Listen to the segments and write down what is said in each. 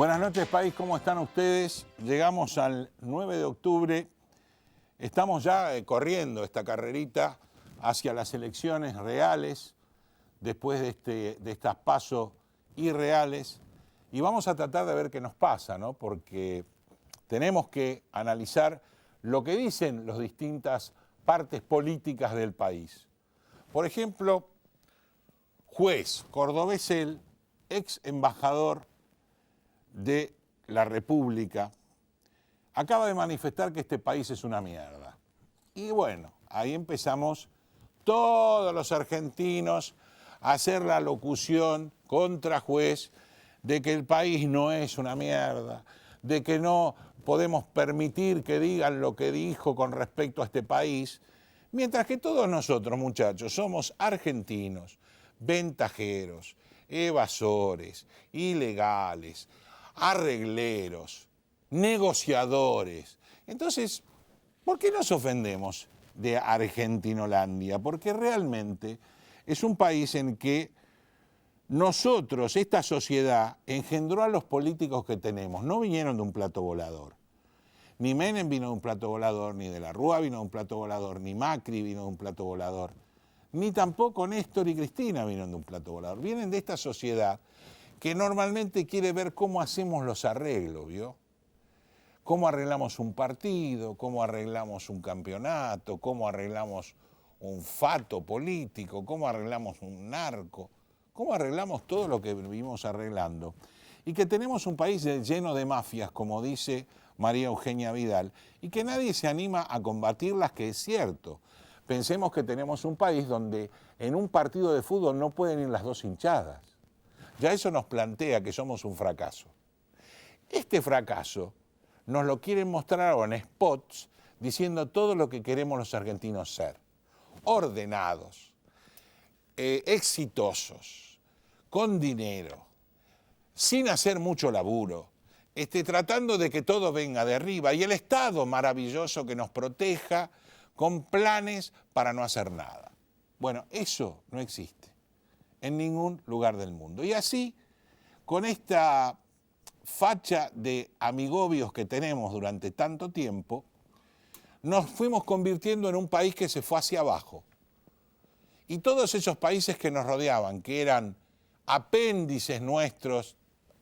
Buenas noches, país, ¿cómo están ustedes? Llegamos al 9 de octubre, estamos ya corriendo esta carrerita hacia las elecciones reales, después de estas PASO irreales, y vamos a tratar de ver qué nos pasa, ¿no? Porque tenemos que analizar lo que dicen las distintas partes políticas del país. Por ejemplo, juez cordobés, el ex embajador de la República, acaba de manifestar que este país es una mierda. Y bueno, ahí empezamos todos los argentinos a hacer la locución contra juez de que el país no es una mierda, de que no podemos permitir que digan lo que dijo con respecto a este país, mientras que todos nosotros, muchachos, somos argentinos, ventajeros, evasores, ilegales, arregleros, negociadores. Entonces, ¿por qué nos ofendemos de Argentinolandia? Porque realmente es un país en que nosotros, esta sociedad, engendró a los políticos que tenemos. No vinieron de un plato volador. Ni Menem vino de un plato volador, ni de la Rúa vino de un plato volador, ni Macri vino de un plato volador, ni tampoco Néstor y Cristina vinieron de un plato volador. Vienen de esta sociedad que normalmente quiere ver cómo hacemos los arreglos, ¿vio? Cómo arreglamos un partido, cómo arreglamos un campeonato, cómo arreglamos un fato político, cómo arreglamos un narco, cómo arreglamos todo lo que vivimos arreglando. Y que tenemos un país lleno de mafias, como dice María Eugenia Vidal, y que nadie se anima a combatirlas, que es cierto. Pensemos que tenemos un país donde en un partido de fútbol no pueden ir las dos hinchadas. Ya eso nos plantea que somos un fracaso. Este fracaso nos lo quieren mostrar en spots diciendo todo lo que queremos los argentinos ser. Ordenados, exitosos, con dinero, sin hacer mucho laburo, tratando de que todo venga de arriba y el Estado maravilloso que nos proteja con planes para no hacer nada. Bueno, eso no existe en ningún lugar del mundo. Y así, con esta facha de amigobios que tenemos durante tanto tiempo, nos fuimos convirtiendo en un país que se fue hacia abajo. Y todos esos países que nos rodeaban, que eran apéndices nuestros,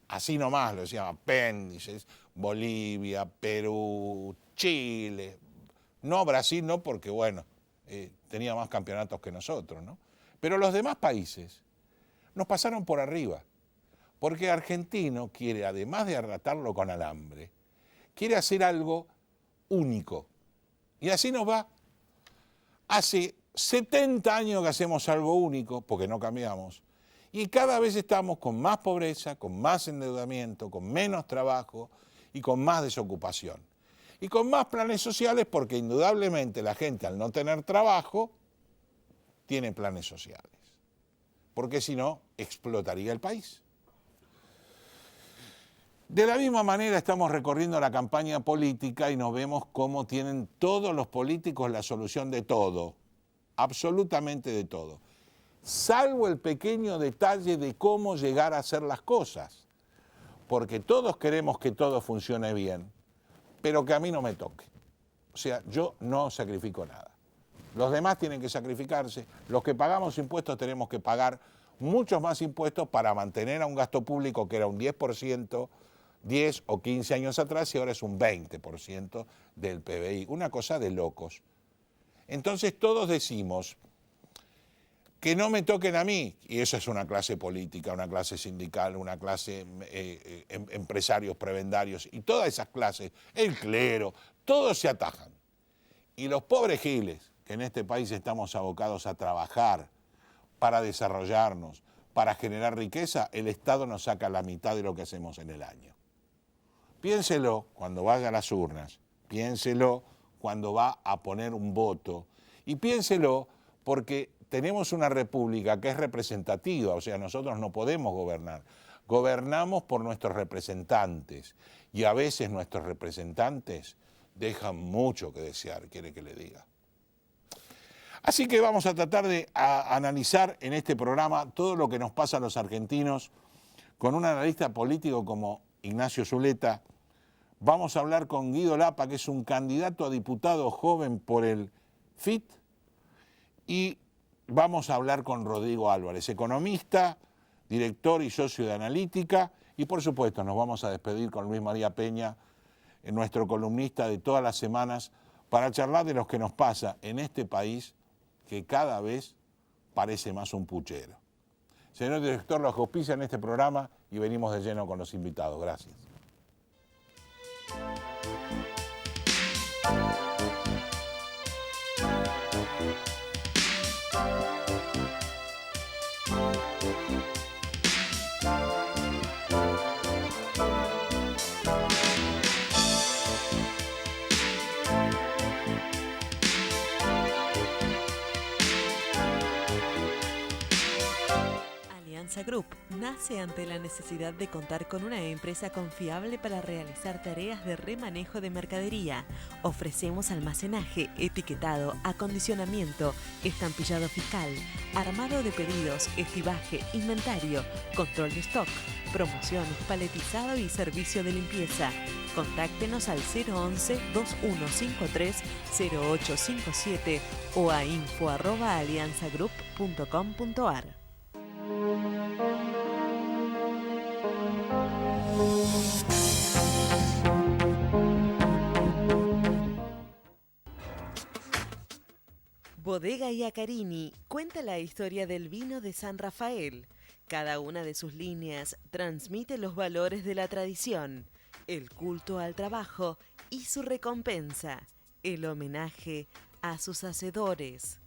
así nomás lo decían, apéndices, Bolivia, Perú, Chile, no Brasil, no, porque bueno, tenía más campeonatos que nosotros, ¿no? Pero los demás países nos pasaron por arriba, porque Argentino quiere, además de arratarlo con alambre, quiere hacer algo único. Y así nos va. Hace 70 años que hacemos algo único, porque no cambiamos, y cada vez estamos con más pobreza, con más endeudamiento, con menos trabajo y con más desocupación. Y con más planes sociales, porque indudablemente la gente al no tener trabajo tiene planes sociales. Porque si no, explotaría el país. De la misma manera estamos recorriendo la campaña política y nos vemos cómo tienen todos los políticos la solución de todo, absolutamente de todo, salvo el pequeño detalle de cómo llegar a hacer las cosas, porque todos queremos que todo funcione bien, pero que a mí no me toque. O sea, yo no sacrifico nada. Los demás tienen que sacrificarse. Los que pagamos impuestos tenemos que pagar muchos más impuestos para mantener a un gasto público que era un 10%, 10 o 15 años atrás, y ahora es un 20% del PBI. Una cosa de locos. Entonces todos decimos que no me toquen a mí, y eso es una clase política, una clase sindical, una clase empresarios, prebendarios, y todas esas clases, el clero, todos se atajan. Y los pobres giles, que en este país estamos abocados a trabajar para desarrollarnos, para generar riqueza, el Estado nos saca la mitad de lo que hacemos en el año. Piénselo cuando vaya a las urnas, piénselo cuando va a poner un voto, y piénselo porque tenemos una república que es representativa, o sea, nosotros no podemos gobernar. Gobernamos por nuestros representantes, y a veces nuestros representantes dejan mucho que desear, quiere que le diga. Así que vamos a tratar de analizar en este programa todo lo que nos pasa a los argentinos con un analista político como Ignacio Zuleta. Vamos a hablar con Guido Lapa, que es un candidato a diputado joven por el FIT. Y vamos a hablar con Rodrigo Álvarez, economista, director y socio de Analítica. Y por supuesto nos vamos a despedir con Luis María Peña, nuestro columnista de todas las semanas, para charlar de lo que nos pasa en este país que cada vez parece más un puchero. Señor director, los auspicia en este programa y venimos de lleno con los invitados. Gracias. Alianza Group nace ante la necesidad de contar con una empresa confiable para realizar tareas de remanejo de mercadería. Ofrecemos almacenaje, etiquetado, acondicionamiento, estampillado fiscal, armado de pedidos, estibaje, inventario, control de stock, promoción, paletizado y servicio de limpieza. Contáctenos al 011-2153-0857 o a info@alianzagroup.com.ar. Bodega Iacarini cuenta la historia del vino de San Rafael. Cada una de sus líneas transmite los valores de la tradición, el culto al trabajo y su recompensa, el homenaje a sus hacedores.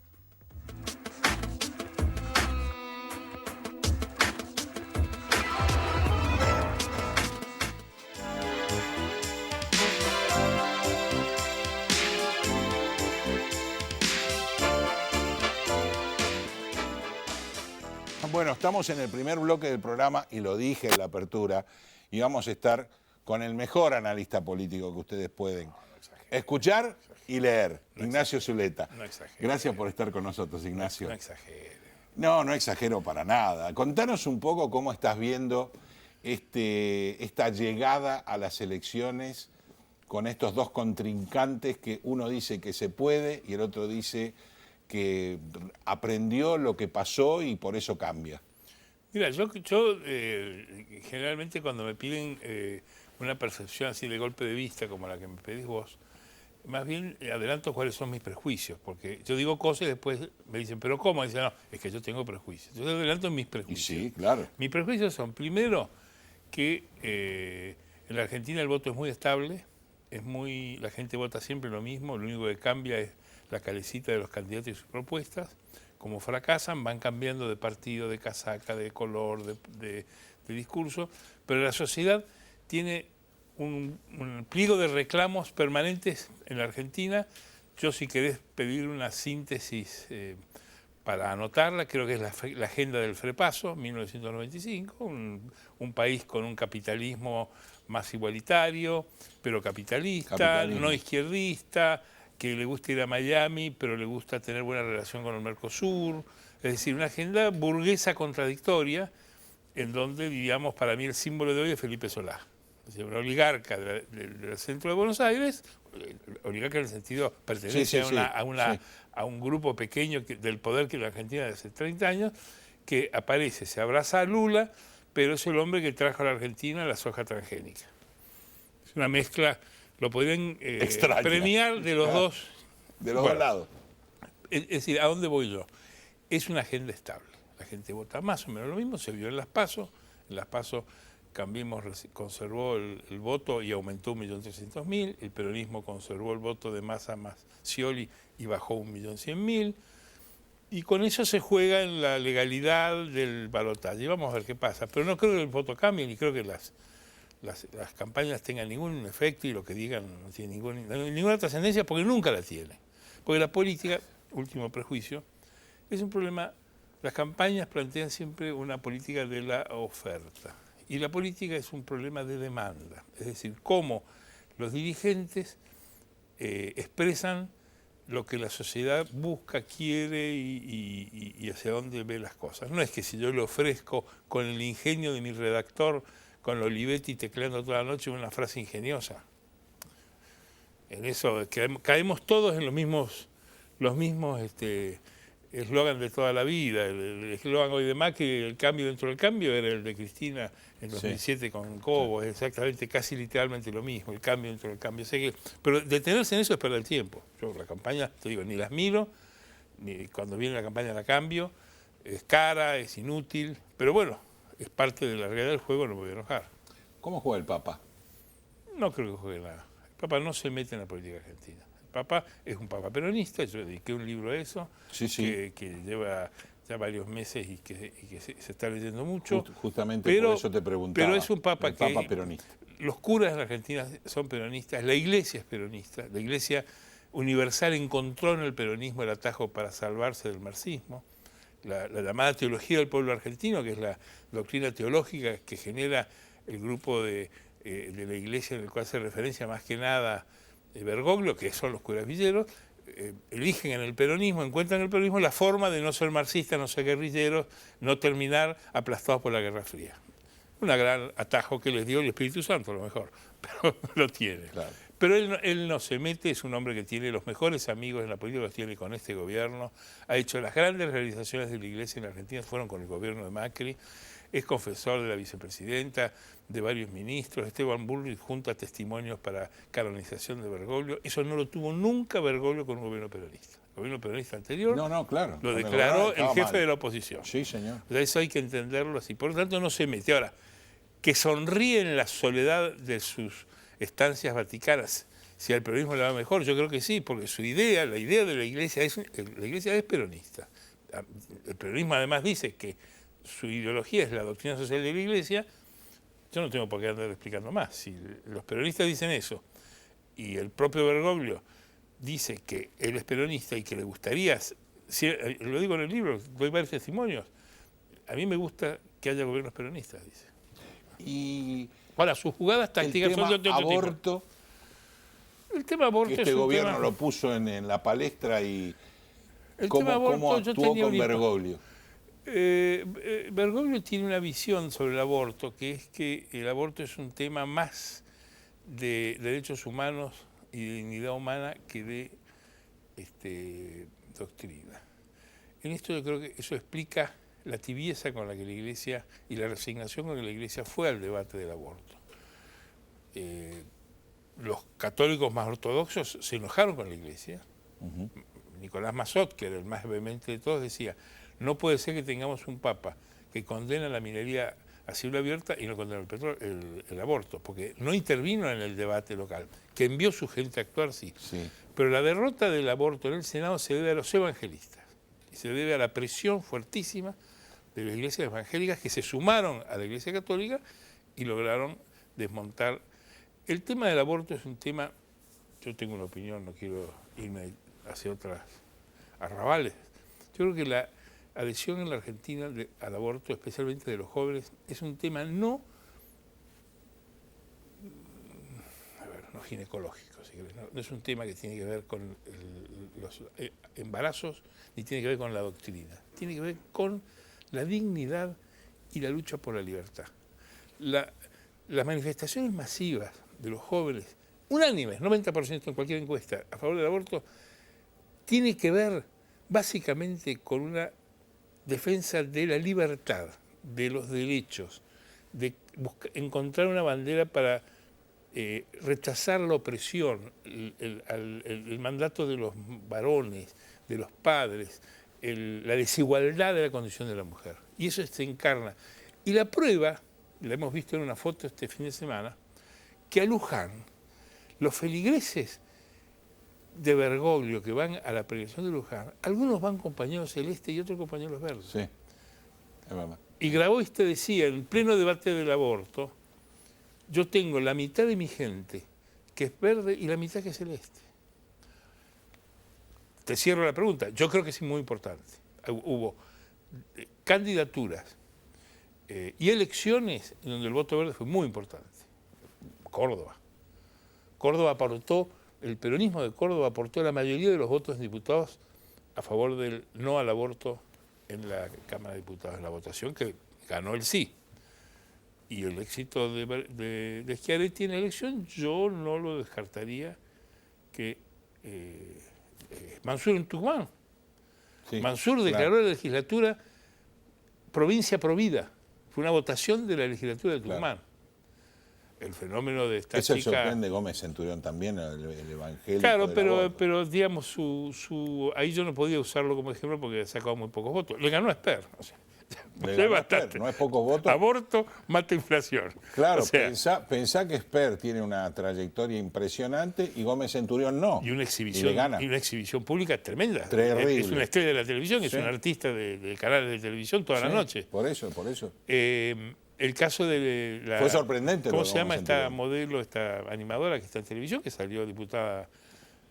Bueno, estamos en el primer bloque del programa y lo dije en la apertura y vamos a estar con el mejor analista político que ustedes pueden escuchar y leer, Ignacio Zuleta. No exagero. Gracias por estar con nosotros, Ignacio. No exagere. No exagero para nada. Contanos un poco cómo estás viendo esta llegada a las elecciones con estos dos contrincantes que uno dice que se puede y el otro dice que aprendió lo que pasó y por eso cambia. Mira, yo generalmente cuando me piden una percepción así de golpe de vista como la que me pedís vos, más bien adelanto cuáles son mis prejuicios, porque yo digo cosas y después me dicen, ¿pero cómo? Y dicen, no, es que yo tengo prejuicios. Yo adelanto mis prejuicios. Y sí, claro. Mis prejuicios son, primero, que en la Argentina el voto es muy estable, la gente vota siempre lo mismo, lo único que cambia es la calecita de los candidatos y sus propuestas. Como fracasan, van cambiando de partido, de casaca, de color, de discurso, pero la sociedad tiene un pliego de reclamos permanentes en la Argentina. Yo, si querés pedir una síntesis para anotarla, creo que es la agenda del Frepaso, 1995, un país con un capitalismo más igualitario, pero capitalista, no izquierdista, que le gusta ir a Miami, pero le gusta tener buena relación con el Mercosur. Es decir, una agenda burguesa contradictoria, en donde, digamos, para mí el símbolo de hoy es Felipe Solá. Es decir, un oligarca del centro de Buenos Aires, oligarca en el sentido, pertenece a un grupo pequeño del poder que la Argentina de hace 30 años, que aparece, se abraza a Lula, pero es el hombre que trajo a la Argentina la soja transgénica. Es una mezcla. Lo podrían premiar de los dos. De los dos lados. Es decir, ¿a dónde voy yo? Es una agenda estable. La gente vota más o menos lo mismo, se vio en las PASO. En las PASO Cambiemos conservó el voto y aumentó 1.300.000. El peronismo conservó el voto de Massa más Scioli y bajó 1.100.000. Y con eso se juega en la legalidad del balotaje. Y vamos a ver qué pasa. Pero no creo que el voto cambie, ni creo que las campañas tengan ningún efecto y lo que digan no tiene ninguna trascendencia, porque nunca la tiene. Porque la política, último prejuicio, es un problema. Las campañas plantean siempre una política de la oferta. Y la política es un problema de demanda. Es decir, cómo los dirigentes expresan lo que la sociedad busca, quiere y hacia dónde ve las cosas. No es que si yo le ofrezco con el ingenio de mi redactor con Olivetti tecleando toda la noche una frase ingeniosa. En eso caemos todos en los mismos eslogan de toda la vida. El eslogan hoy de Macri, el cambio dentro del cambio, era el de Cristina en 2007 con Cobo, es exactamente, casi literalmente lo mismo, el cambio dentro del cambio. Pero detenerse en eso es perder el tiempo. Yo la campaña, te digo, ni las miro, ni cuando viene la campaña la cambio, es cara, es inútil, pero bueno, es parte de la realidad del juego, no me voy a enojar. ¿Cómo juega el Papa? No creo que juegue nada. El Papa no se mete en la política argentina. El Papa es un Papa peronista, yo dediqué un libro a eso, que lleva ya varios meses y que se está leyendo mucho. Justamente por eso te preguntaba. Pero es un Papa Papa peronista. Los curas en la Argentina son peronistas, la Iglesia es peronista, la Iglesia universal encontró en el peronismo el atajo para salvarse del marxismo. La llamada teología del pueblo argentino, que es la doctrina teológica que genera el grupo de la Iglesia en el cual hace referencia más que nada Bergoglio, que son los curas villeros, eligen en el peronismo, encuentran en el peronismo la forma de no ser marxistas, no ser guerrilleros, no terminar aplastados por la Guerra Fría. Un gran atajo que les dio el Espíritu Santo, a lo mejor, pero lo tiene. Claro. Pero él no se mete, es un hombre que tiene los mejores amigos en la política, los tiene con este gobierno, ha hecho las grandes realizaciones de la Iglesia en la Argentina, fueron con el gobierno de Macri, es confesor de la vicepresidenta, de varios ministros. Esteban Bullrich junta testimonios para canonización de Bergoglio. Eso no lo tuvo nunca Bergoglio con un gobierno peronista. El gobierno peronista anterior claro, lo declaró el jefe mal. de la oposición. Sí, señor. O sea, eso hay que entenderlo así. Por lo tanto, no se mete. Ahora, que sonríe en la soledad de sus estancias vaticanas, si al peronismo le va mejor, yo creo que sí, porque su idea, la idea de la Iglesia es peronista. El peronismo además dice que su ideología es la doctrina social de la Iglesia. Yo no tengo por qué andar explicando más. Si los peronistas dicen eso y el propio Bergoglio dice que él es peronista y que le gustaría, lo digo en el libro, doy varios testimonios, a mí me gusta que haya gobiernos peronistas, dice. Y ahora, sus jugadas tácticas son de otro aborto, tipo. El tema aborto que es este un gobierno tema, lo puso en la palestra y el cómo tema aborto, yo actuó tenía con Bergoglio. Bergoglio tiene una visión sobre el aborto, que es que el aborto es un tema más de derechos humanos y de dignidad humana que de doctrina. En esto yo creo que eso explica la tibieza con la que la Iglesia y la resignación con la que la Iglesia fue al debate del aborto. Los católicos más ortodoxos se enojaron con la Iglesia. Nicolás Massot, que era el más vehemente de todos, decía: no puede ser que tengamos un papa que condena la minería a cielo abierta y no condena el aborto, porque no intervino en el debate local, que envió su gente a actuar, sí. Pero la derrota del aborto en el Senado se debe a los evangelistas, y se debe a la presión fuertísima de las iglesias evangélicas que se sumaron a la Iglesia Católica y lograron desmontar. El tema del aborto es un tema, yo tengo una opinión, no quiero irme hacia otras arrabales. Yo creo que la adhesión en la Argentina al aborto, especialmente de los jóvenes, es un tema no ginecológico, no es un tema que tiene que ver con los embarazos, ni tiene que ver con la doctrina, tiene que ver con la dignidad y la lucha por la libertad. Las manifestaciones masivas de los jóvenes, unánimes, 90% en cualquier encuesta, a favor del aborto, tiene que ver básicamente con una defensa de la libertad, de los derechos, de encontrar una bandera para rechazar la opresión, el mandato de los varones, de los padres, la desigualdad de la condición de la mujer. Y eso se encarna. Y la prueba, la hemos visto en una foto este fin de semana, que a Luján, los feligreses de Bergoglio que van a la predicación de Luján, algunos van con pañuelos celestes y otros con pañuelos verdes. Sí, es verdad. Y Grabois te decía, en pleno debate del aborto, yo tengo la mitad de mi gente que es verde y la mitad que es celeste. Te cierro la pregunta. Yo creo que es muy importante. Hubo candidaturas y elecciones en donde el voto verde fue muy importante. Córdoba. Córdoba aportó, el peronismo de Córdoba aportó la mayoría de los votos de diputados a favor del no al aborto en la Cámara de Diputados, en la votación que ganó el sí. y el éxito de Schiaretti en la elección, yo no lo descartaría que Mansur en Tucumán. Sí, Mansur declaró la legislatura provincia provida. Fue una votación de la legislatura de Tucumán. Claro. El fenómeno de esta Eso chica... sorprende Gómez Centurión también, el evangélico. Claro, del aborto. pero digamos, ahí yo no podía usarlo como ejemplo porque sacaba muy pocos votos. Le ganó a Esper. O sea, Le es ganó a bastante. Esper, no es pocos votos. Aborto mata inflación. Claro, O sea, pensá que Esper tiene una trayectoria impresionante y Gómez Centurión no. y una le exhibición, gana. y una exhibición pública tremenda. Terrible. Es una estrella de la televisión, es Sí. un artista de canales de televisión toda la Sí, noche. Por eso. El caso de la... Fue sorprendente lo ¿Cómo de se llama Gómez esta Centurión. modelo, esta animadora que está en televisión, que salió diputada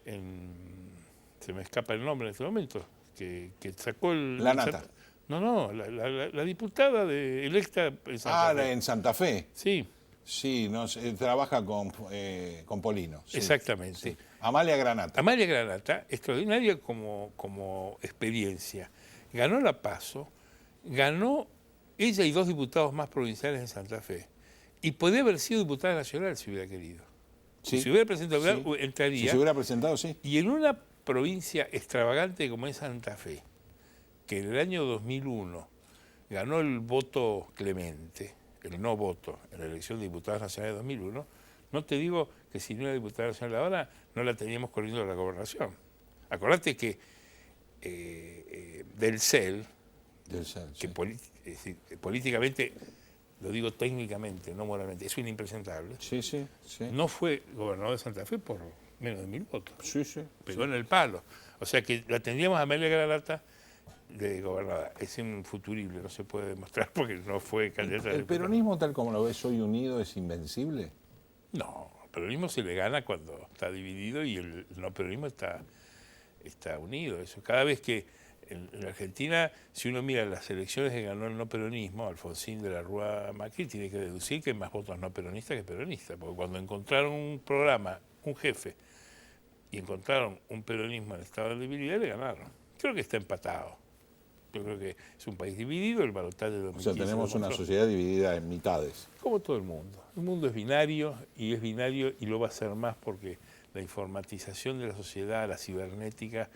se me escapa el nombre en este momento, que sacó el... La Nata. No, la diputada electa en Santa Fe. En Santa Fe. Sí, Sí, trabaja con Polino. Sí, exactamente. sí. Amalia Granata. Amalia Granata, extraordinaria como experiencia. Ganó la PASO, ganó ella y 2 diputados más provinciales en Santa Fe. Y podía haber sido diputada nacional si hubiera querido. Sí, Si se hubiera presentado, sí. entraría. Si se hubiera presentado, sí. Y en una provincia extravagante como es Santa Fe, que en el año 2001 ganó el voto Clemente, el no voto en la elección de diputados nacionales de 2001, no te digo que si no era diputada nacional ahora, no la teníamos corriendo a la gobernación. Acordate que del CEL, Del CEL, que sí. es decir, políticamente, lo digo técnicamente, no moralmente, es un impresentable, Sí, sí, sí. no fue gobernador de Santa Fe por menos de 1000 votos. Sí, sí. Pegó en el palo. O sea que la tendríamos a Amelia Granata de gobernadora. Es infuturible, no se puede demostrar porque no fue candidata a ¿El diputada. peronismo tal como lo ves hoy unido es invencible? No, el peronismo se le gana cuando está dividido y el no peronismo está unido. Eso. Cada vez que en Argentina, si uno mira las elecciones que ganó el no peronismo, Alfonsín de la Rúa Macri, tiene que deducir que hay más votos no peronistas que peronistas, porque cuando encontraron un programa, un jefe, y encontraron un peronismo en estado de debilidad, le ganaron. Creo que está empatado. Yo creo que es un país dividido, el balotaje de O 2015. sea, tenemos una demostró. sociedad dividida en mitades. Como todo el mundo. El mundo es binario y lo va a ser más porque la informatización de la sociedad, la cibernética,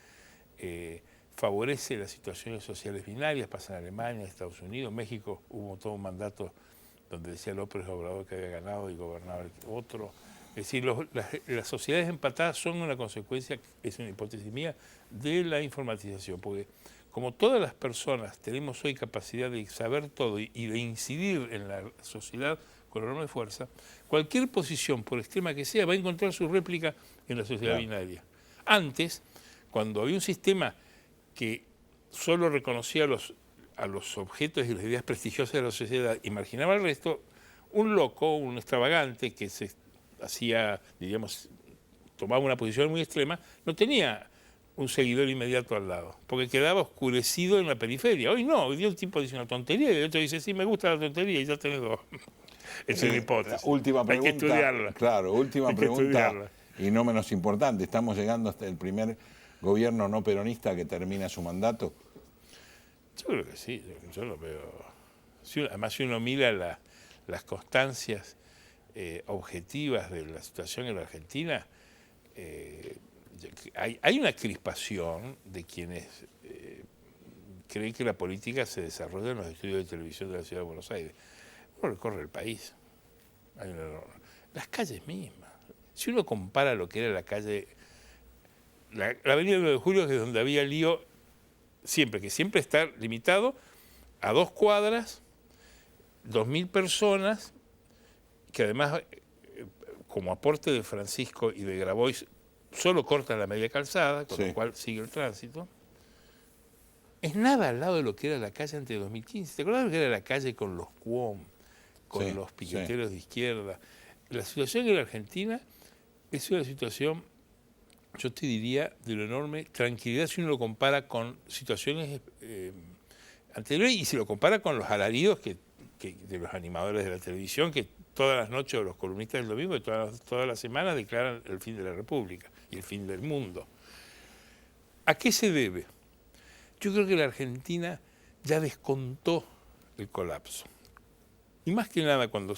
favorece las situaciones sociales binarias. Pasa en Alemania, en Estados Unidos, México hubo todo un mandato donde decía López Obrador que había ganado y gobernaba el otro. Es decir, las sociedades empatadas son una consecuencia, es una hipótesis mía, de la informatización, porque como todas las personas tenemos hoy capacidad de saber todo y de incidir en la sociedad con enorme fuerza, cualquier posición, por extrema que sea, va a encontrar su réplica en la sociedad binaria. Antes, cuando había un sistema que solo reconocía a los objetos y las ideas prestigiosas de la sociedad y marginaba al resto, un loco, un extravagante que se hacía, diríamos, tomaba una posición muy extrema, no tenía un seguidor inmediato al lado, porque quedaba oscurecido en la periferia. Hoy no, hoy día un tipo dice una tontería y el otro dice, sí, me gusta la tontería y ya tenés dos. Es una hipótesis. Última pregunta. Hay que estudiarla. Claro, última Hay que pregunta estudiarla. y no menos importante. Estamos llegando hasta el primer gobierno no peronista que termina su mandato. Yo creo que sí, yo lo veo. Además, si uno mira las constancias objetivas de la situación en la Argentina, hay una crispación de quienes creen que la política se desarrolla en los estudios de televisión de la Ciudad de Buenos Aires. Uno recorre el país. Las calles mismas. Si uno compara lo que era la calle, la avenida 9 de Julio, que es donde había lío, que siempre está limitado a 2 cuadras, 2000 personas, que además, como aporte de Francisco y de Grabois, solo cortan la media calzada, con lo cual sigue el tránsito. Es nada al lado de lo que era la calle antes de 2015. ¿Te acuerdas lo que era la calle con los cuom, con los piqueteros de izquierda? La situación en la Argentina es una situación, yo te diría, de la enorme tranquilidad si uno lo compara con situaciones anteriores y si lo compara con los alaridos de los animadores de la televisión, que todas las noches, o los columnistas del domingo, todas las semanas declaran el fin de la República y el fin del mundo. ¿A qué se debe? Yo creo que la Argentina ya descontó el colapso. Y más que nada cuando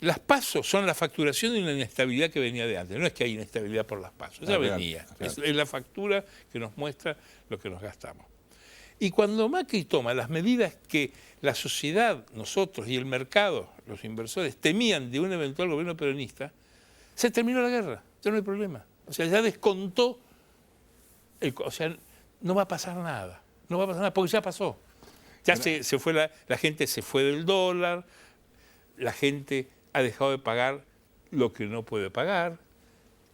las PASO son la facturación de una inestabilidad que venía de antes. No es que hay inestabilidad por las PASO, ya venía. Claro. Es la factura que nos muestra lo que nos gastamos. Y cuando Macri toma las medidas que la sociedad, nosotros y el mercado, los inversores, temían de un eventual gobierno peronista, se terminó la guerra, ya no hay problema. O sea, ya descontó, o sea, no va a pasar nada, no va a pasar nada, porque ya pasó. Ya se fue la gente se fue del dólar, la gente ha dejado de pagar lo que no puede pagar.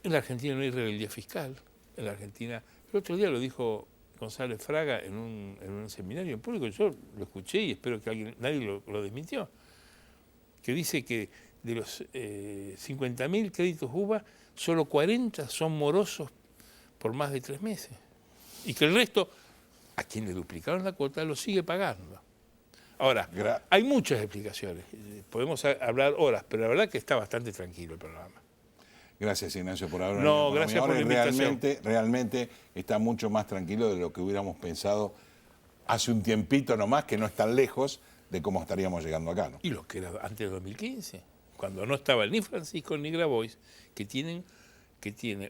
En la Argentina no hay rebeldía fiscal. En la Argentina, el otro día lo dijo González Fraga en un seminario en público, yo lo escuché y espero que nadie lo desmintió, que dice que de los 50.000 créditos UBA, solo 40 son morosos por más de 3 meses. Y que el resto, a quien le duplicaron la cuota, lo sigue pagando. Ahora, hay muchas explicaciones, podemos hablar horas, pero la verdad que está bastante tranquilo el programa. Gracias, Ignacio, por haber venido. No, gracias por la invitación. Realmente está mucho más tranquilo de lo que hubiéramos pensado hace un tiempito nomás, que no es tan lejos de cómo estaríamos llegando acá, ¿no? Y lo que era antes de 2015, cuando no estaba ni Francisco ni Grabois, que tiene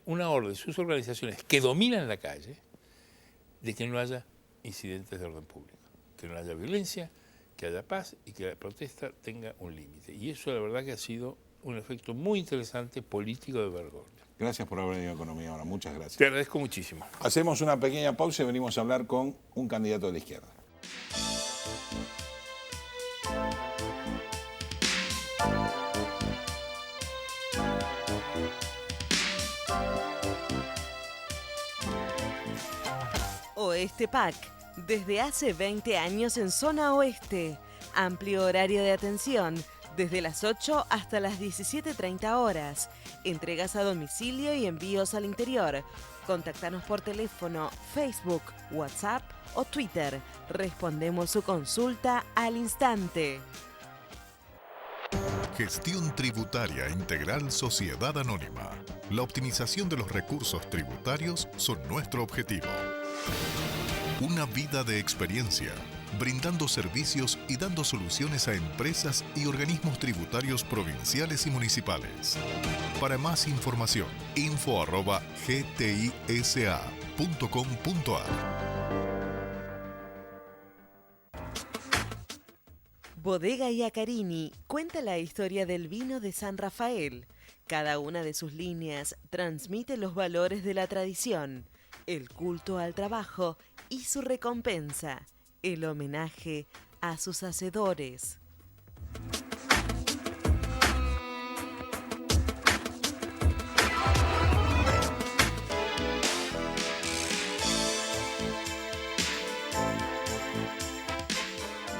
una orden de sus organizaciones que dominan la calle, de que no haya incidentes de orden público, que no haya violencia, que haya paz y que la protesta tenga un límite. Y eso la verdad que ha sido un efecto muy interesante político de Bergoglio. Gracias por haber venido a Economía Ahora, muchas gracias. Te agradezco muchísimo. Hacemos una pequeña pausa y venimos a hablar con un candidato de la izquierda. Oeste PAC, desde hace 20 años en zona oeste. Amplio horario de atención, desde las 8 hasta las 17:30 horas. Entregas a domicilio y envíos al interior. Contáctanos por teléfono, Facebook, WhatsApp o Twitter. Respondemos su consulta al instante. Gestión Tributaria Integral Sociedad Anónima. La optimización de los recursos tributarios son nuestro objetivo. Una vida de experiencia, brindando servicios y dando soluciones a empresas y organismos tributarios provinciales y municipales. Para más información, info@gtisa.com.ar. Bodega Iacarini cuenta la historia del vino de San Rafael. Cada una de sus líneas transmite los valores de la tradición, el culto al trabajo y su recompensa, el homenaje a sus hacedores.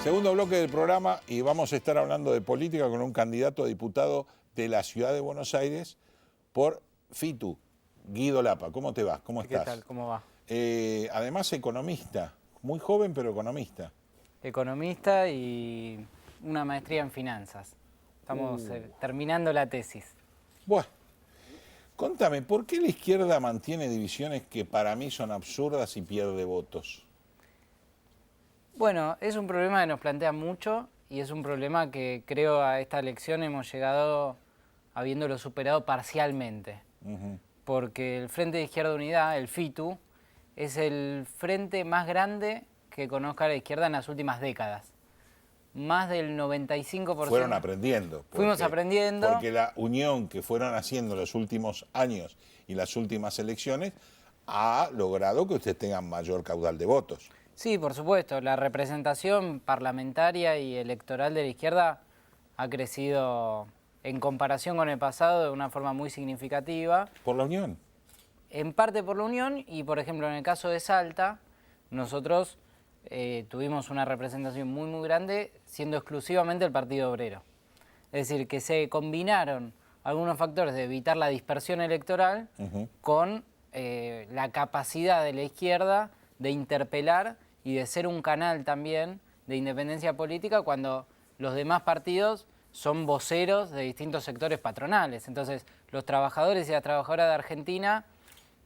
Segundo bloque del programa y vamos a estar hablando de política con un candidato a diputado de la Ciudad de Buenos Aires por FITU, Guido Lapa. ¿Cómo te va? ¿Cómo estás? ¿Qué tal? ¿Cómo va? Además economista, muy joven pero economista. Economista y una maestría en finanzas. Estamos terminando la tesis. Bueno, contame, ¿por qué la izquierda mantiene divisiones que para mí son absurdas y pierde votos? Bueno, es un problema que nos plantea mucho y es un problema que creo a esta elección hemos llegado habiéndolo superado parcialmente. Porque el Frente de Izquierda Unidad, el FITU, es el frente más grande que conozca la izquierda en las últimas décadas. Más del 95%. Fueron aprendiendo. Fuimos aprendiendo. Porque la unión que fueron haciendo los últimos años y las últimas elecciones ha logrado que ustedes tengan mayor caudal de votos. Sí, por supuesto. La representación parlamentaria y electoral de la izquierda ha crecido en comparación con el pasado de una forma muy significativa. ¿Por la unión? En parte por la unión y, por ejemplo, en el caso de Salta, nosotros tuvimos una representación muy grande siendo exclusivamente el Partido Obrero. Es decir, que se combinaron algunos factores de evitar la dispersión electoral con la capacidad de la izquierda de interpelar y de ser un canal también de independencia política cuando los demás partidos son voceros de distintos sectores patronales. Entonces, los trabajadores y las trabajadoras de Argentina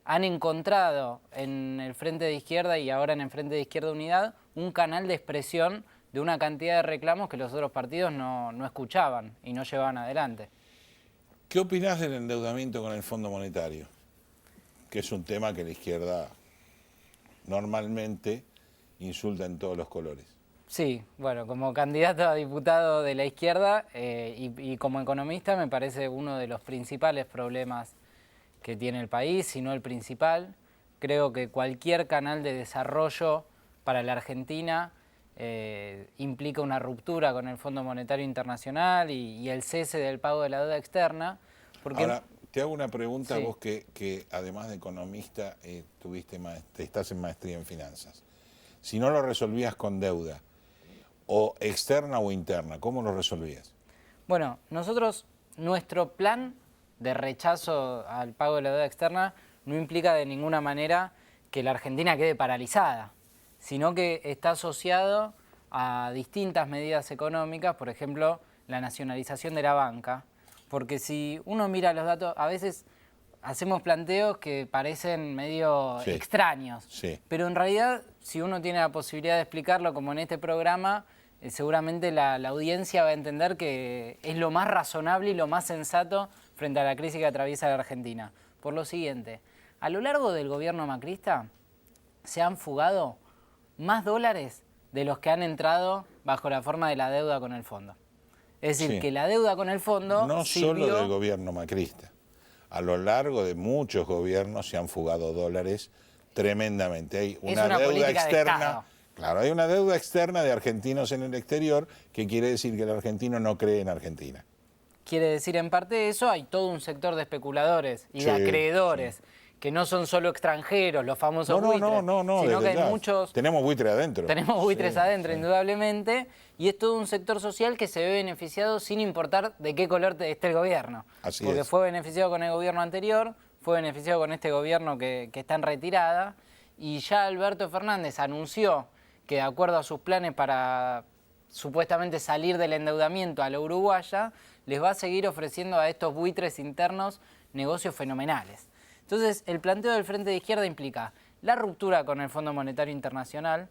han encontrado en el Frente de Izquierda y ahora en el Frente de Izquierda Unidad un canal de expresión de una cantidad de reclamos que los otros partidos no escuchaban y no llevaban adelante. ¿Qué opinás del endeudamiento con el Fondo Monetario? Que es un tema que la izquierda normalmente insulta en todos los colores. Sí, bueno, como candidato a diputado de la izquierda y como economista me parece uno de los principales problemas que tiene el país, si no el principal. Creo que cualquier canal de desarrollo para la Argentina implica una ruptura con el Fondo Monetario Internacional y el cese del pago de la deuda externa. Porque... Ahora, te hago una pregunta, sí. Vos que además de economista estás en maestría en finanzas. Si no lo resolvías con deuda, o externa o interna, ¿cómo lo resolvías? Bueno, nosotros, nuestro plan de rechazo al pago de la deuda externa no implica de ninguna manera que la Argentina quede paralizada, sino que está asociado a distintas medidas económicas, por ejemplo, la nacionalización de la banca, porque si uno mira los datos, a veces hacemos planteos que parecen medio extraños, pero en realidad, si uno tiene la posibilidad de explicarlo como en este programa, seguramente la audiencia va a entender que es lo más razonable y lo más sensato frente a la crisis que atraviesa la Argentina. Por lo siguiente, a lo largo del gobierno macrista se han fugado más dólares de los que han entrado bajo la forma de la deuda con el fondo. Es decir, que la deuda con el fondo no solo del gobierno macrista. A lo largo de muchos gobiernos se han fugado dólares tremendamente. Hay una deuda externa. Claro, hay una deuda externa de argentinos en el exterior que quiere decir que el argentino no cree en Argentina. Quiere decir en parte eso, hay todo un sector de especuladores y de acreedores que no son solo extranjeros, los famosos buitres, sino que hay muchos... Tenemos buitres adentro. Tenemos buitres adentro, indudablemente, y es todo un sector social que se ve beneficiado sin importar de qué color esté el gobierno. Porque fue beneficiado con el gobierno anterior, fue beneficiado con este gobierno que está en retirada, y ya Alberto Fernández anunció que de acuerdo a sus planes para supuestamente salir del endeudamiento a la uruguaya, les va a seguir ofreciendo a estos buitres internos negocios fenomenales. Entonces, el planteo del Frente de Izquierda implica la ruptura con el Fondo Monetario Internacional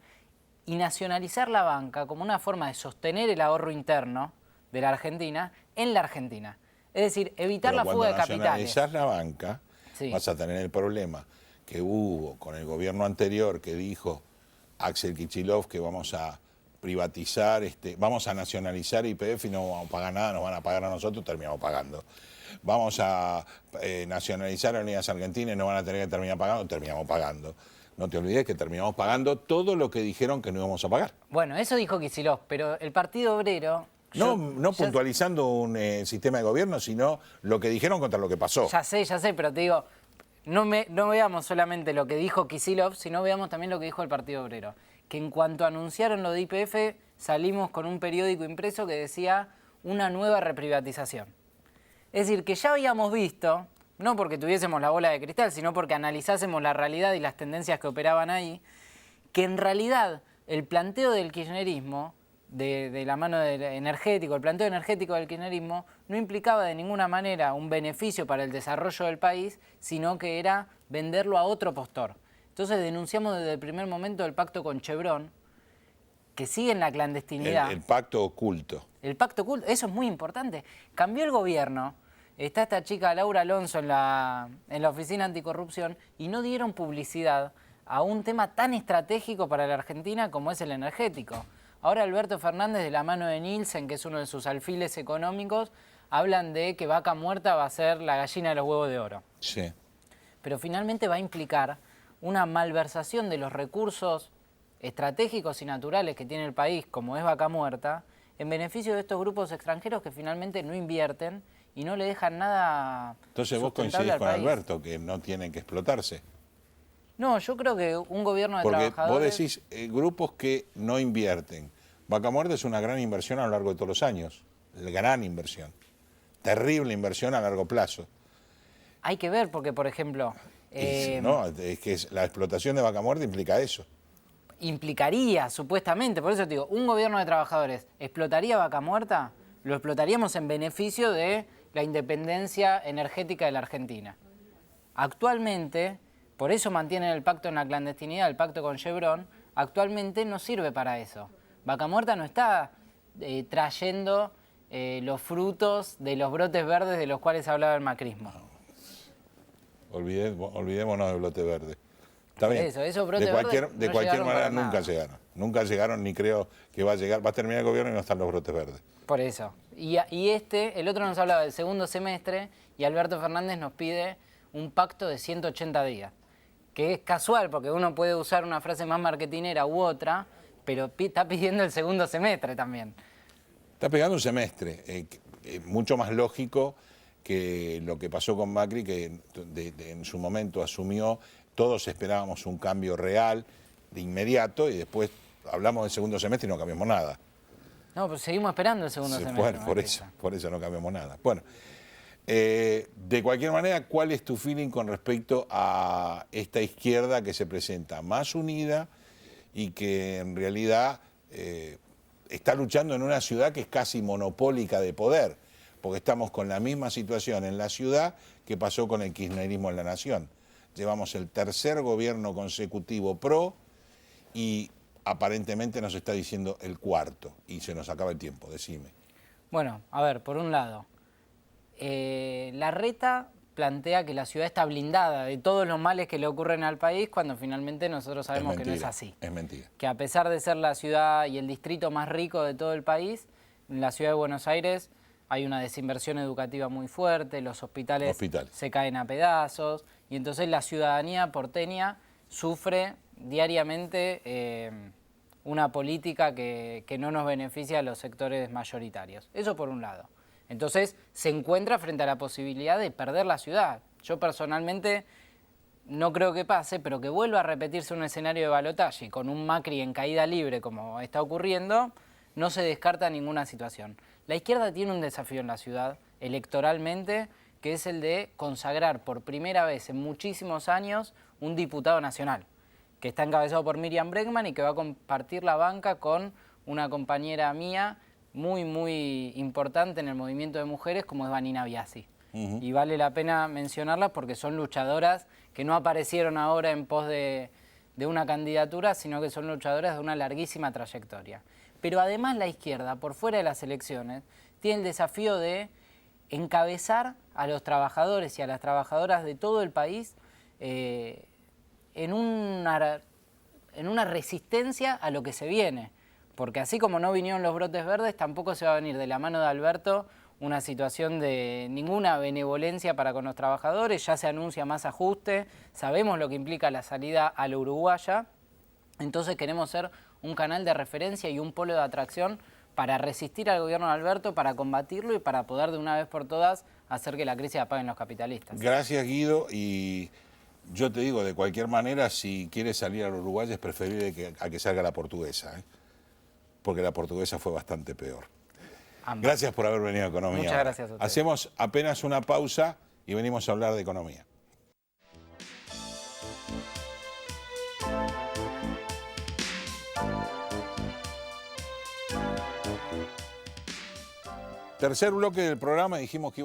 y nacionalizar la banca como una forma de sostener el ahorro interno de la Argentina en la Argentina. Es decir, evitar la fuga de capitales. Cuando nacionalizás la banca, vas a tener el problema que hubo con el gobierno anterior que dijo Axel Kicillof que vamos a privatizar, vamos a nacionalizar YPF y no vamos a pagar nada, nos van a pagar a nosotros, terminamos pagando. Vamos a nacionalizar Aerolíneas Argentinas y no van a tener que terminar pagando, terminamos pagando. No te olvides que terminamos pagando todo lo que dijeron que no íbamos a pagar. Bueno, eso dijo Kicillof, pero el Partido Obrero... No puntualizando un sistema de gobierno, sino lo que dijeron contra lo que pasó. Ya sé, pero te digo... No veamos solamente lo que dijo Kicillof, sino veamos también lo que dijo el Partido Obrero. Que en cuanto anunciaron lo de YPF, salimos con un periódico impreso que decía una nueva reprivatización. Es decir, que ya habíamos visto, no porque tuviésemos la bola de cristal, sino porque analizásemos la realidad y las tendencias que operaban ahí, que en realidad el planteo del kirchnerismo, de la mano del energético, el planteo energético del kirchnerismo, no implicaba de ninguna manera un beneficio para el desarrollo del país, sino que era venderlo a otro postor. Entonces denunciamos desde el primer momento el pacto con Chevron, que sigue en la clandestinidad. El pacto oculto. El pacto oculto, eso es muy importante. Cambió el gobierno, está esta chica Laura Alonso en la Oficina Anticorrupción y no dieron publicidad a un tema tan estratégico para la Argentina como es el energético. Ahora Alberto Fernández, de la mano de Nielsen, que es uno de sus alfiles económicos, hablan de que Vaca Muerta va a ser la gallina de los huevos de oro. Sí. Pero finalmente va a implicar una malversación de los recursos estratégicos y naturales que tiene el país, como es Vaca Muerta, en beneficio de estos grupos extranjeros que finalmente no invierten y no le dejan nada. Entonces vos coincidís con Alberto, que no tienen que explotarse. No, yo creo que un gobierno de trabajadores... Porque vos decís grupos que no invierten. Vaca Muerta es una gran inversión a lo largo de todos los años. Gran inversión. Terrible inversión a largo plazo. Hay que ver, porque, por ejemplo... No, es que la explotación de Vaca Muerta implica eso. Implicaría, supuestamente, por eso te digo, un gobierno de trabajadores, ¿explotaría Vaca Muerta? Lo explotaríamos en beneficio de la independencia energética de la Argentina. Actualmente... Por eso mantienen el pacto en la clandestinidad, el pacto con Chevron, actualmente no sirve para eso. Vaca Muerta no está trayendo los frutos de los brotes verdes de los cuales hablaba el macrismo. Olvidémonos del brote verde. Está bien. Esos brotes verdes de cualquier manera nunca llegaron. Nunca llegaron, ni creo que va a llegar. Va a terminar el gobierno y no están los brotes verdes. Por eso. Y el otro nos hablaba del segundo semestre y Alberto Fernández nos pide un pacto de 180 días. Que es casual, porque uno puede usar una frase más marketinera u otra, pero está pidiendo el segundo semestre también. Está pegando un semestre, mucho más lógico que lo que pasó con Macri, que en su momento asumió, todos esperábamos un cambio real, de inmediato, y después hablamos del segundo semestre y no cambiamos nada. No, pero seguimos esperando el segundo semestre. Bueno, por eso no cambiamos nada. Bueno, de cualquier manera, ¿cuál es tu feeling con respecto a esta izquierda que se presenta más unida y que en realidad está luchando en una ciudad que es casi monopólica de poder? Porque estamos con la misma situación en la ciudad que pasó con el kirchnerismo en la nación. Llevamos el tercer gobierno consecutivo PRO y aparentemente nos está diciendo el cuarto y se nos acaba el tiempo, decime. Bueno, a ver, por un lado, Larreta plantea que la ciudad está blindada de todos los males que le ocurren al país cuando finalmente nosotros sabemos que no es así. Es mentira. Que a pesar de ser la ciudad y el distrito más rico de todo el país, en la ciudad de Buenos Aires hay una desinversión educativa muy fuerte, los hospitales se caen a pedazos y entonces la ciudadanía porteña sufre diariamente una política que no nos beneficia a los sectores mayoritarios. Eso por un lado. Entonces se encuentra frente a la posibilidad de perder la ciudad. Yo personalmente no creo que pase, pero que vuelva a repetirse un escenario de balotaje con un Macri en caída libre como está ocurriendo, no se descarta ninguna situación. La izquierda tiene un desafío en la ciudad, electoralmente, que es el de consagrar por primera vez en muchísimos años un diputado nacional, que está encabezado por Miriam Bregman y que va a compartir la banca con una compañera mía muy, muy importante en el movimiento de mujeres, como es Vanina Biasi. Y vale la pena mencionarlas porque son luchadoras que no aparecieron ahora en pos de una candidatura, sino que son luchadoras de una larguísima trayectoria. Pero además la izquierda, por fuera de las elecciones, tiene el desafío de encabezar a los trabajadores y a las trabajadoras de todo el país en una resistencia a lo que se viene. Porque así como no vinieron los brotes verdes, tampoco se va a venir de la mano de Alberto una situación de ninguna benevolencia para con los trabajadores. Ya se anuncia más ajuste, sabemos lo que implica la salida a la uruguaya. Entonces queremos ser un canal de referencia y un polo de atracción para resistir al gobierno de Alberto, para combatirlo y para poder de una vez por todas hacer que la crisis la paguen los capitalistas. Gracias, Guido, y yo te digo, de cualquier manera, si quieres salir al Uruguay es preferible a que salga la portuguesa, porque la portuguesa fue bastante peor. Gracias por haber venido a Economía. Muchas gracias a ustedes. Hacemos apenas una pausa y venimos a hablar de economía. Tercer bloque del programa, dijimos que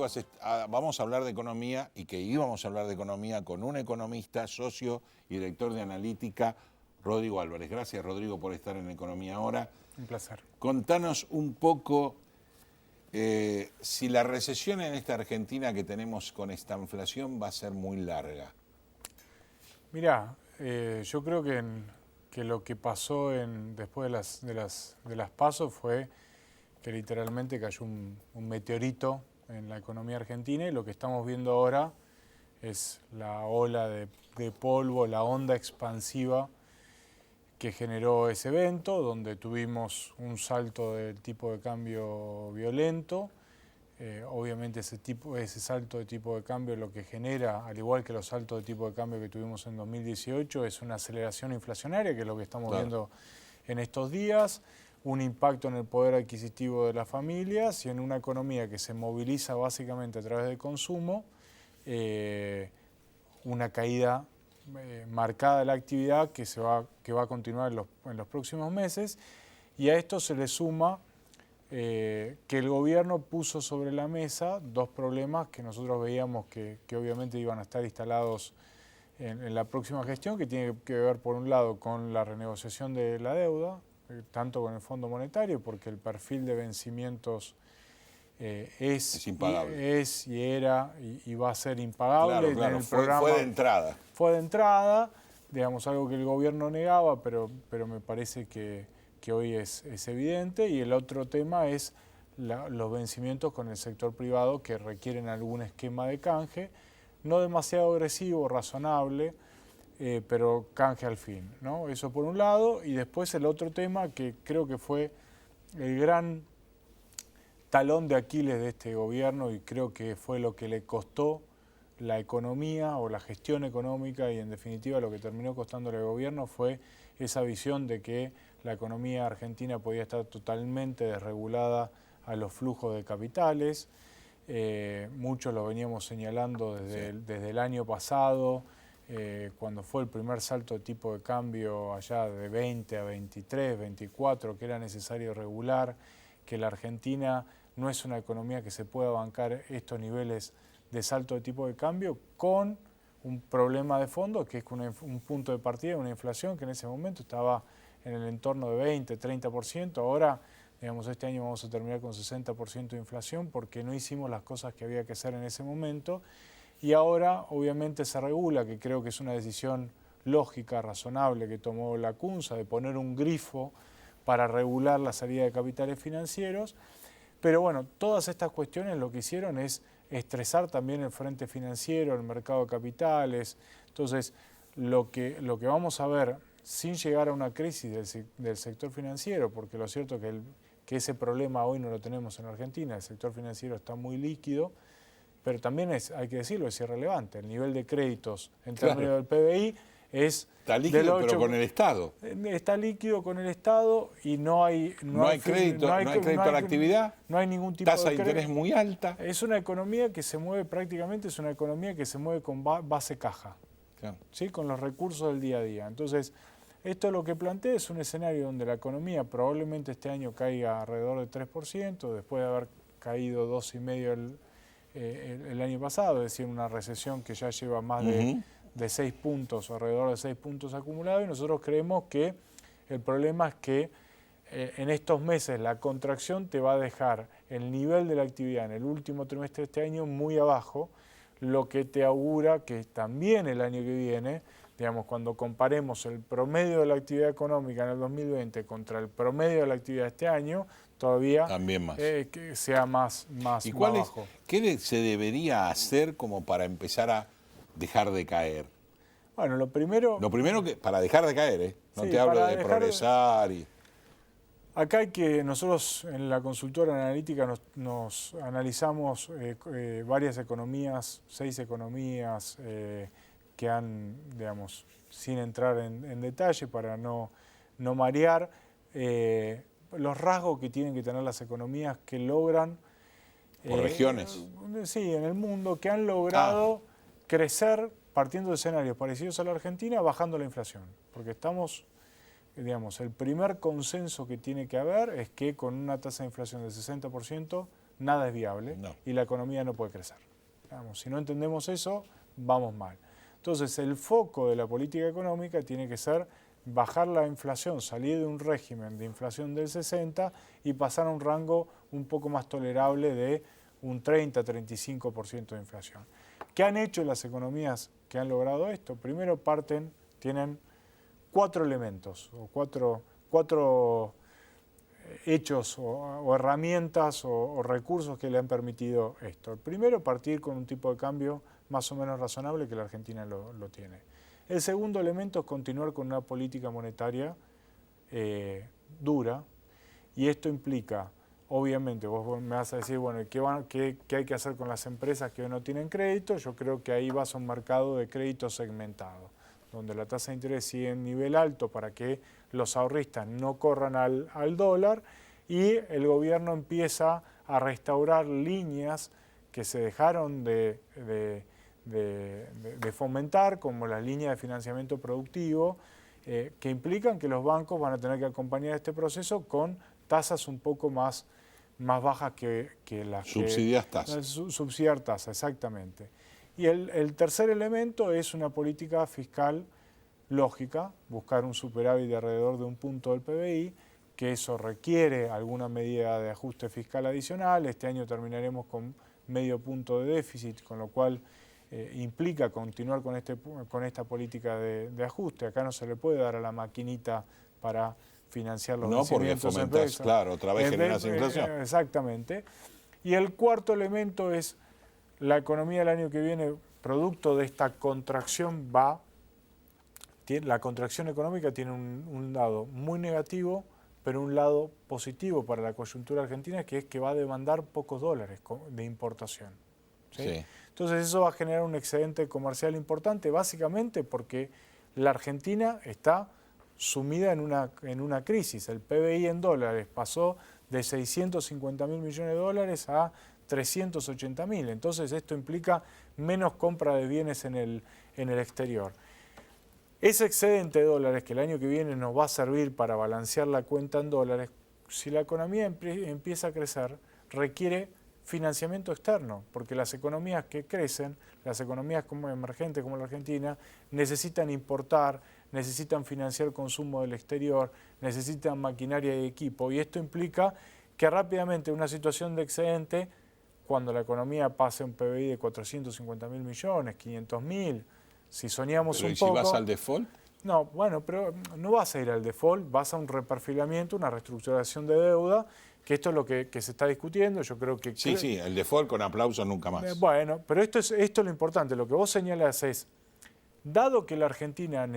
vamos a hablar de economía y que íbamos a hablar de economía con un economista, socio y director de analítica, Rodrigo Álvarez. Gracias, Rodrigo, por estar en Economía Ahora. Un placer. Contanos un poco si la recesión en esta Argentina que tenemos con esta inflación va a ser muy larga. Mirá, yo creo que lo que pasó después de las PASO fue que literalmente cayó un meteorito en la economía argentina y lo que estamos viendo ahora es la ola de polvo, la onda expansiva que generó ese evento, donde tuvimos un salto del tipo de cambio violento. Obviamente ese salto de tipo de cambio lo que genera, al igual que los saltos de tipo de cambio que tuvimos en 2018, es una aceleración inflacionaria, que es lo que estamos viendo en estos días, un impacto en el poder adquisitivo de las familias y en una economía que se moviliza básicamente a través del consumo, una caída marcada de la actividad que va a continuar en los próximos meses, y a esto se le suma que el gobierno puso sobre la mesa dos problemas que nosotros veíamos que obviamente iban a estar instalados en la próxima gestión, que tiene que ver por un lado con la renegociación de la deuda, tanto con el Fondo Monetario, porque el perfil de vencimientos es impagable. Es y era y va a ser impagable. Claro, En el fue programa, de entrada. fue de entrada, digamos, algo que el gobierno negaba, pero me parece que hoy es evidente. Y el otro tema es los vencimientos con el sector privado que requieren algún esquema de canje, no demasiado agresivo, razonable, pero canje al fin, ¿no? Eso por un lado. Y después el otro tema que creo que fue el gran talón de Aquiles de este gobierno, y creo que fue lo que le costó la economía o la gestión económica, y en definitiva lo que terminó costándole al gobierno, fue esa visión de que la economía argentina podía estar totalmente desregulada a los flujos de capitales. Muchos lo veníamos señalando desde el año pasado, cuando fue el primer salto de tipo de cambio allá de 20 a 23, 24, que era necesario regular, que la Argentina no es una economía que se pueda bancar estos niveles de salto de tipo de cambio, con un problema de fondo, que es un punto de partida, una inflación que en ese momento estaba en el entorno de 20, 30%. Ahora, digamos, este año vamos a terminar con 60% de inflación porque no hicimos las cosas que había que hacer en ese momento. Y ahora, obviamente, se regula, que creo que es una decisión lógica, razonable, que tomó la CUNSA, de poner un grifo para regular la salida de capitales financieros. Pero bueno, todas estas cuestiones lo que hicieron es estresar también el frente financiero, el mercado de capitales. Entonces, lo que vamos a ver, sin llegar a una crisis del sector financiero, porque lo cierto es que ese problema hoy no lo tenemos en Argentina, el sector financiero está muy líquido, pero también hay que decirlo, es irrelevante. El nivel de créditos en términos del PBI está líquido, pero con el Estado. Está líquido con el Estado y no hay crédito a la actividad. No hay ningún tipo tasa de interés muy alta. Es una economía que se mueve prácticamente, es una economía que se mueve con base caja, claro, ¿sí? Con los recursos del día a día. Entonces, esto lo que plantea es un escenario donde la economía probablemente este año caiga alrededor de 3%, después de haber caído 2,5% el año pasado, es decir, una recesión que ya lleva más de 6 puntos, alrededor de 6 puntos acumulados, y nosotros creemos que el problema es que en estos meses la contracción te va a dejar el nivel de la actividad en el último trimestre de este año muy abajo, lo que te augura que también el año que viene, digamos, cuando comparemos el promedio de la actividad económica en el 2020 contra el promedio de la actividad de este año, todavía también más. Que sea más ¿Y bajo. qué se debería hacer como para empezar a dejar de caer? Bueno, lo primero que para dejar de caer, no sí, te hablo de progresar. Acá nosotros en la consultora analítica nos analizamos varias economías, 6 economías que han, digamos, sin entrar en detalle para no marear, los rasgos que tienen que tener las economías que logran... ¿Por regiones? Sí, en el mundo, que han logrado crecer partiendo de escenarios parecidos a la Argentina, bajando la inflación. Porque estamos, digamos, el primer consenso que tiene que haber es que con una tasa de inflación del 60% nada es viable y la economía no puede crecer. Digamos, si no entendemos eso, vamos mal. Entonces, el foco de la política económica tiene que ser bajar la inflación, salir de un régimen de inflación del 60% y pasar a un rango un poco más tolerable de un 30-35% de inflación. ¿Qué han hecho las economías que han logrado esto? Primero tienen 4 elementos o cuatro hechos o herramientas o recursos que le han permitido esto. El primero, partir con un tipo de cambio más o menos razonable, que la Argentina lo tiene. El segundo elemento es continuar con una política monetaria dura, y esto implica, obviamente, vos me vas a decir, bueno, ¿qué hay que hacer con las empresas que hoy no tienen crédito? Yo creo que ahí vas a un mercado de crédito segmentado, donde la tasa de interés sigue en nivel alto para que los ahorristas no corran al dólar, y el gobierno empieza a restaurar líneas que se dejaron de fomentar, como las líneas de financiamiento productivo, que implican que los bancos van a tener que acompañar este proceso con tasas un poco más bajas que las subsidiar tasas. Subsidiar tasas, exactamente. Y el tercer elemento es una política fiscal lógica, buscar un superávit de alrededor de 1 punto del PBI, que eso requiere alguna medida de ajuste fiscal adicional. Este año terminaremos con medio punto de déficit, con lo cual implica continuar con esta política de ajuste. Acá no se le puede dar a la maquinita para financiar los vencimientos. No, porque fomentás, claro, otra vez generas inflación. Exactamente. Y el cuarto elemento es la economía del año que viene, producto de esta contracción, la contracción económica tiene un lado muy negativo, pero un lado positivo para la coyuntura argentina, que es que va a demandar pocos dólares de importación. ¿Sí? Sí. Entonces eso va a generar un excedente comercial importante, básicamente porque la Argentina está sumida en una crisis. El PBI en dólares pasó de 650.000 millones de dólares a 380.000. Entonces esto implica menos compra de bienes en el exterior. Ese excedente de dólares que el año que viene nos va a servir para balancear la cuenta en dólares, si la economía empieza a crecer, requiere financiamiento externo, porque las economías que crecen, las economías como emergentes como la Argentina, necesitan importar, necesitan financiar consumo del exterior, necesitan maquinaria y equipo, y esto implica que rápidamente una situación de excedente, cuando la economía pase un PBI de 450.000 millones, 500.000, si soñamos pero un ¿y poco... si vas al default? No, bueno, pero no vas a ir al default, vas a un reperfilamiento, una reestructuración de deuda, que esto es lo que se está discutiendo. Yo creo que... Sí, el default con aplausos nunca más. Bueno, pero esto es lo importante. Lo que vos señalas es, dado que la Argentina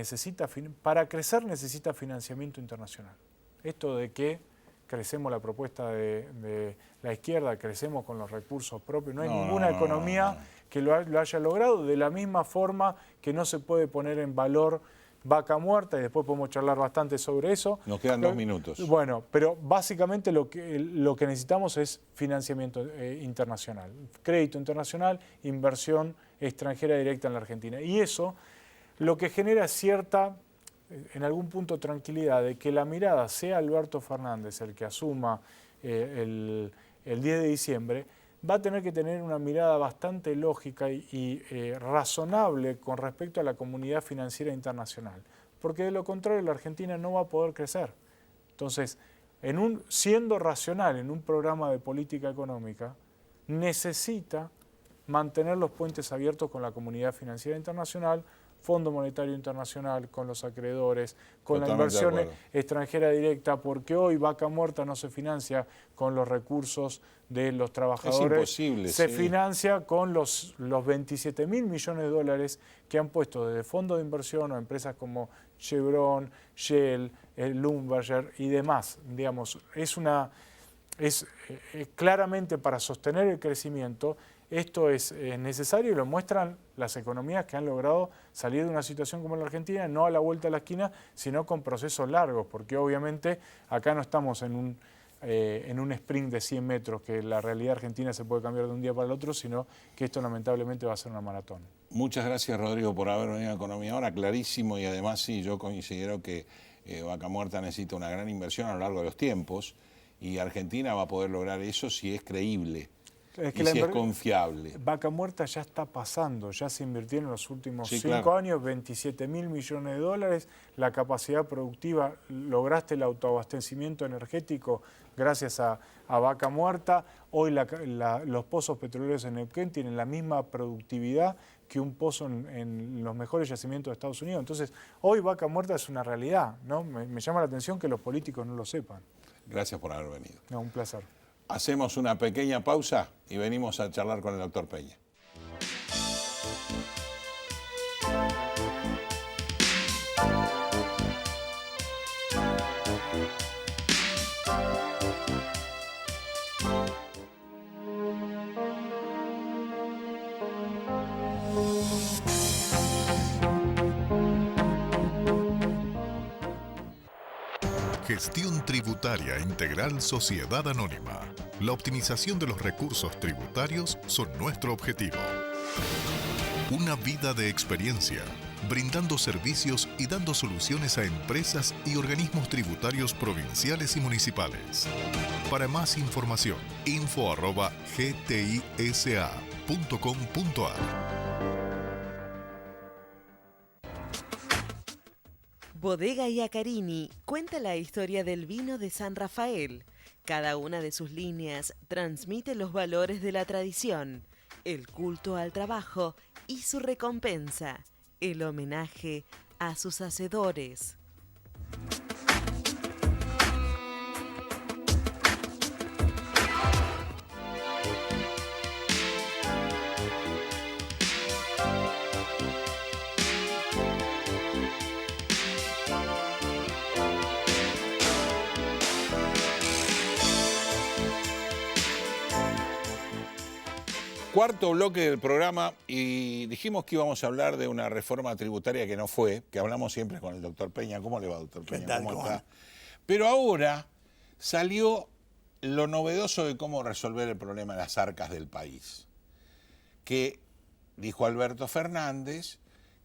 para crecer necesita financiamiento internacional. Esto de que crecemos la propuesta de la izquierda, crecemos con los recursos propios, no hay ninguna economía que lo haya logrado, de la misma forma que no se puede poner en valor Vaca Muerta, y después podemos charlar bastante sobre eso. Nos quedan 2 minutos. Bueno, pero básicamente lo que necesitamos es financiamiento internacional, crédito internacional, inversión extranjera directa en la Argentina. Y eso lo que genera cierta, en algún punto, tranquilidad de que la mirada sea Alberto Fernández el que asuma el 10 de diciembre, va a tener que tener una mirada bastante lógica y razonable con respecto a la comunidad financiera internacional, porque de lo contrario la Argentina no va a poder crecer. Entonces, siendo racional en un programa de política económica, necesita mantener los puentes abiertos con la comunidad financiera internacional, Fondo Monetario Internacional, con los acreedores, con la inversión extranjera directa, porque hoy Vaca Muerta no se financia con los recursos de los trabajadores. Es imposible, se financia con los 27.000 millones de dólares que han puesto desde fondos de inversión o empresas como Chevron, Shell, Lumberger y demás. Digamos, es claramente para sostener el crecimiento. Esto es necesario y lo muestran las economías que han logrado salir de una situación como la Argentina, no a la vuelta de la esquina, sino con procesos largos, porque obviamente acá no estamos en un sprint de 100 metros, que la realidad argentina se puede cambiar de un día para el otro, sino que esto lamentablemente va a ser una maratón. Muchas gracias, Rodrigo, por haber venido a Economía Ahora, clarísimo, y además sí, yo considero que Vaca Muerta necesita una gran inversión a lo largo de los tiempos, y Argentina va a poder lograr eso si es creíble. Es que si es confiable. Vaca Muerta ya está pasando, ya se invirtieron en los últimos 5 años 27.000 millones de dólares, la capacidad productiva, lograste el autoabastecimiento energético gracias a Vaca Muerta, hoy los pozos petroleros en Neuquén tienen la misma productividad que un pozo en los mejores yacimientos de Estados Unidos. Entonces, hoy Vaca Muerta es una realidad, ¿no? Me llama la atención que los políticos no lo sepan. Gracias por haber venido. No, un placer. Hacemos una pequeña pausa y venimos a charlar con el doctor Peña. Gestión Tributaria Integral Sociedad Anónima. La optimización de los recursos tributarios son nuestro objetivo. Una vida de experiencia, brindando servicios y dando soluciones a empresas y organismos tributarios provinciales y municipales. Para más información, info@gtisa.com.ar. Bodega Iacarini cuenta la historia del vino de San Rafael. Cada una de sus líneas transmite los valores de la tradición, el culto al trabajo y su recompensa, el homenaje a sus hacedores. Cuarto bloque del programa y dijimos que íbamos a hablar de una reforma tributaria que no fue, que hablamos siempre con el doctor Peña. ¿Cómo le va, doctor Peña? ¿Cómo está? Pero ahora salió lo novedoso de cómo resolver el problema de las arcas del país, que dijo Alberto Fernández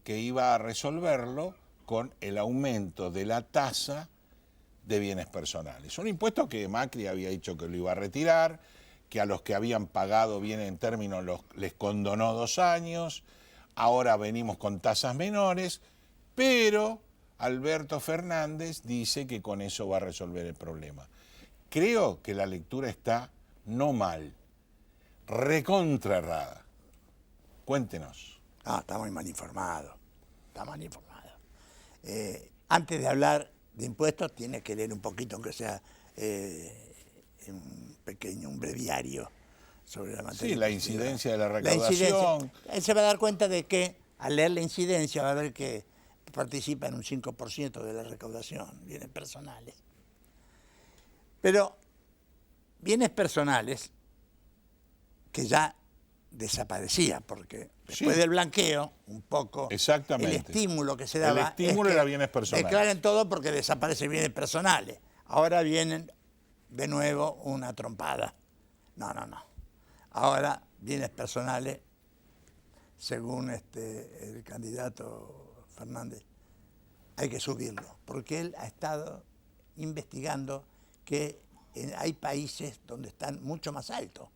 que iba a resolverlo con el aumento de la tasa de bienes personales. Un impuesto que Macri había dicho que lo iba a retirar, que a los que habían pagado bien en términos les condonó 2 años, ahora venimos con tasas menores, pero Alberto Fernández dice que con eso va a resolver el problema. Creo que la lectura está no mal, recontra errada. Cuéntenos. No, está muy mal informado, está mal informado. Antes de hablar de impuestos, tiene que leer un poquito, aunque sea un breviario sobre la materia. Sí, la incidencia de la recaudación. Él se va a dar cuenta de que al leer la incidencia va a ver que participa en un 5% de la recaudación, bienes personales. Pero bienes personales que ya desaparecía, porque después del blanqueo, un poco, exactamente, el estímulo que se daba. El estímulo era bienes personales. Declaren todo porque desaparecen bienes personales. Ahora vienen de nuevo una trompada. No. Ahora, bienes personales, según el candidato Fernández, hay que subirlo, porque él ha estado investigando que hay países donde están mucho más altos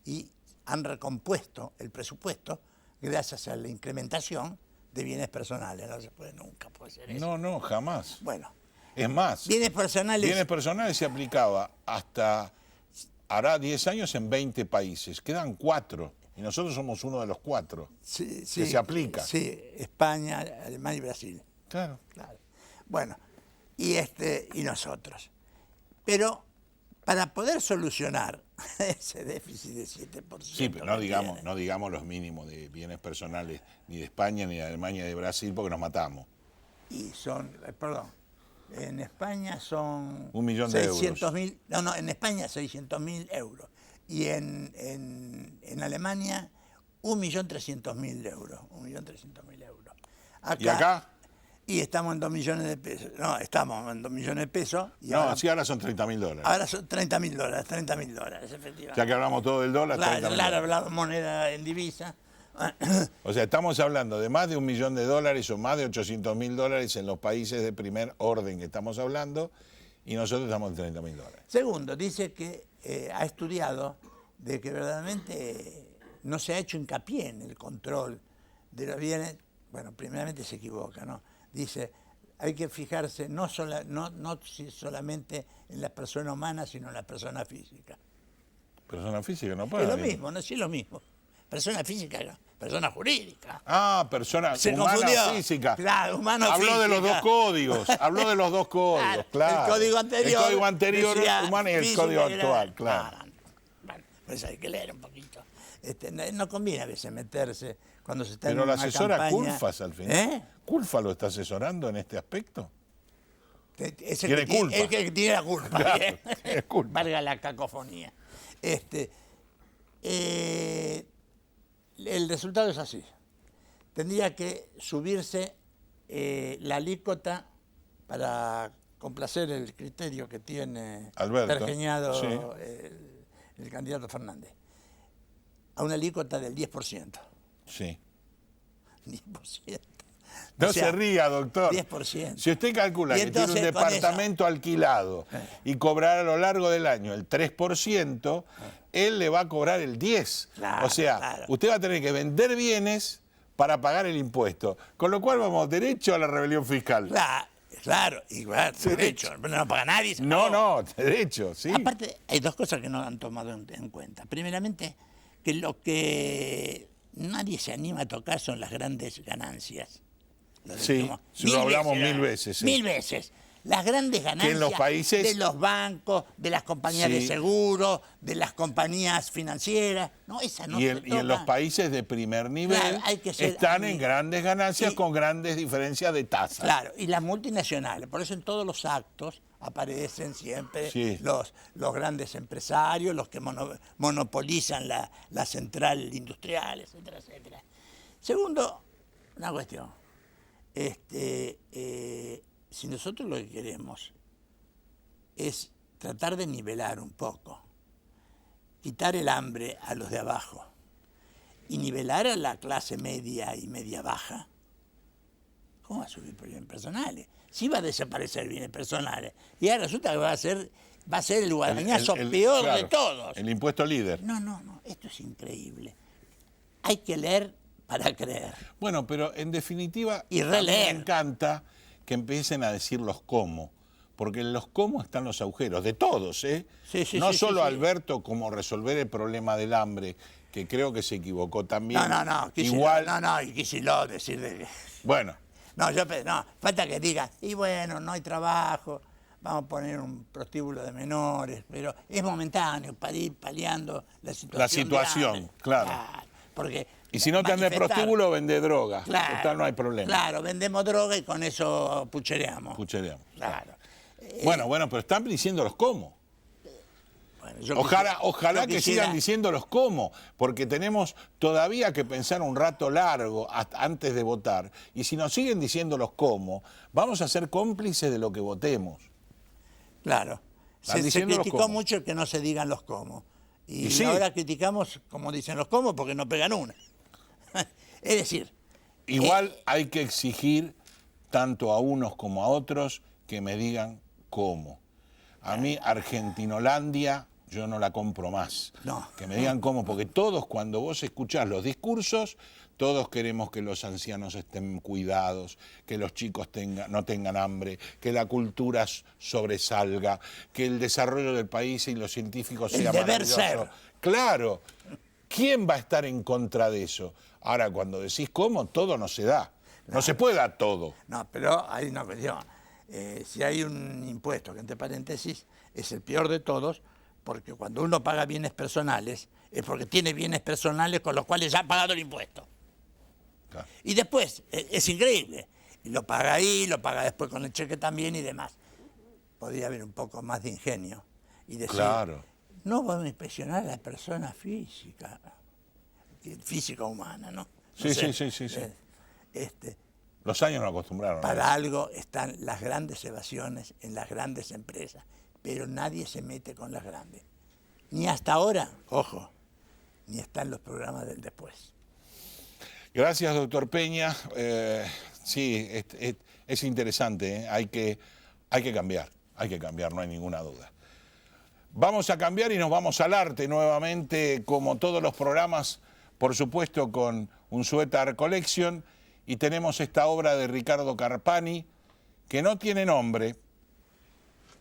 y han recompuesto el presupuesto gracias a la incrementación de bienes personales. No se puede, nunca puede ser eso. No, jamás. Bueno. Es más, bienes personales se aplicaba hasta, hará 10 años en 20 países. Quedan 4 y nosotros somos uno de los 4 que se aplica. Sí, España, Alemania y Brasil. Claro. Bueno, y nosotros. Pero para poder solucionar ese déficit de 7%. Sí, pero no digamos los mínimos de bienes personales ni de España, ni de Alemania, ni de Brasil, porque nos matamos. Y en España son 1 millón de 600.000, en España 600.000 euros. Y en Alemania 1.300.000 euros. 1.300.000 euros. ¿Y acá? Y estamos en 2 millones de pesos. No, estamos en 2 millones de pesos. Y ahora son $30.000. Ahora son $30.000, efectivamente. Ya que hablamos todo del dólar, Claro, hablamos moneda en divisa. O sea, estamos hablando de más de $1 millón o más de $800.000 en los países de primer orden que estamos hablando, y nosotros estamos en $30.000. Segundo, dice que ha estudiado de que verdaderamente no se ha hecho hincapié en el control de los bienes. Bueno, primeramente se equivoca, ¿no? Dice, hay que fijarse no solamente en la persona humana, sino en la persona física. Persona física no puede. Es lo mismo, no es lo mismo. Persona física, persona jurídica. Persona se humana confundió. Física. Claro, humano física. Habló de los dos códigos, claro. El código anterior humano y el código actual, claro. Bueno, pues hay que leer un poquito. No conviene a veces meterse cuando se está en una campaña. Pero la asesora Culfas al final. ¿Culfas lo está asesorando en este aspecto? Tiene culpa. El que tiene la culpa. Claro, tiene culpa. Valga la cacofonía. El resultado es así. Tendría que subirse la alícuota para complacer el criterio que tiene pergeñado el candidato Fernández, a una alícuota del 10%. Sí. 10%. No se ría, doctor. 10%. Si usted calcula que tiene un departamento alquilado y cobrar a lo largo del año el 3%, él le va a cobrar el 10%. Claro, o sea, usted va a tener que vender bienes para pagar el impuesto. Con lo cual vamos derecho a la rebelión fiscal. Claro. Claro, igual, derecho. No lo paga nadie. No, derecho, sí. Aparte, hay dos cosas que no han tomado en cuenta. Primeramente, que lo que nadie se anima a tocar son las grandes ganancias. Sí, lo hablamos 1000 veces. Sí. 1000 veces. Las grandes ganancias en los países... de los bancos, de las compañías de seguro, de las compañías financieras. No, esa no se toca. Y en los países de primer nivel están en grandes ganancias con grandes diferencias de tasas. Claro, y las multinacionales. Por eso en todos los actos aparecen siempre los grandes empresarios, los que monopolizan la central industrial, etcétera, etcétera. Segundo, una cuestión. Si nosotros lo que queremos es tratar de nivelar un poco, quitar el hambre a los de abajo y nivelar a la clase media y media baja, ¿cómo va a subir por bienes personales? Sí va a desaparecer bienes personales y ahora resulta que va a ser el guadañazo peor de todos. El impuesto líder. No, esto es increíble. Hay que leer para creer. Bueno, pero en definitiva, y a mí me encanta que empiecen a decir los cómo, porque en los cómo están los agujeros, de todos, ¿eh? No solo Alberto como resolver el problema del hambre, que creo que se equivocó también. Y Kicillof decir de... Bueno. No, falta que diga, y bueno, no hay trabajo, vamos a poner un prostíbulo de menores, pero es momentáneo para ir paliando la situación. La situación, claro. Porque y si no te ande prostíbulo, vende droga. Claro, total, no hay problema. Claro, vendemos droga y con eso puchereamos. Claro. Bueno, pero están diciendo los cómo. Bueno, ojalá que sigan diciendo los cómo, porque tenemos todavía que pensar un rato largo antes de votar. Y si nos siguen diciendo los cómo, vamos a ser cómplices de lo que votemos. Claro. Se criticó mucho el que no se digan los cómo. Y ahora criticamos, como dicen los cómo, porque no pegan una. Es decir... Igual hay que exigir, tanto a unos como a otros, que me digan cómo. A mí, Argentinolandia, yo no la compro más. No. Que me digan cómo, porque todos, cuando vos escuchás los discursos, todos queremos que los ancianos estén cuidados, que los chicos no tengan hambre, que la cultura sobresalga, que el desarrollo del país y los científicos sea maravilloso. El deber ser. Claro. ¿Quién va a estar en contra de eso? Ahora, cuando decís cómo, todo no se da. No se puede dar todo. No, pero hay una cuestión. Si hay un impuesto que, entre paréntesis, es el peor de todos, porque cuando uno paga bienes personales, es porque tiene bienes personales con los cuales ya ha pagado el impuesto. Claro. Y después, es increíble. Y lo paga ahí, lo paga después con el cheque también y demás. Podría haber un poco más de ingenio y decir, no vamos a inspeccionar a la persona física humana, ¿no? Sí. Los años no acostumbraron. Para algo están las grandes evasiones en las grandes empresas, pero nadie se mete con las grandes. Ni hasta ahora, ojo, ni está en los programas del después. Gracias, doctor Peña. Sí, es interesante, ¿eh? Hay que cambiar, no hay ninguna duda. Vamos a cambiar y nos vamos al arte nuevamente, como todos los programas, por supuesto con Unsueta Collection, y tenemos esta obra de Ricardo Carpani, que no tiene nombre.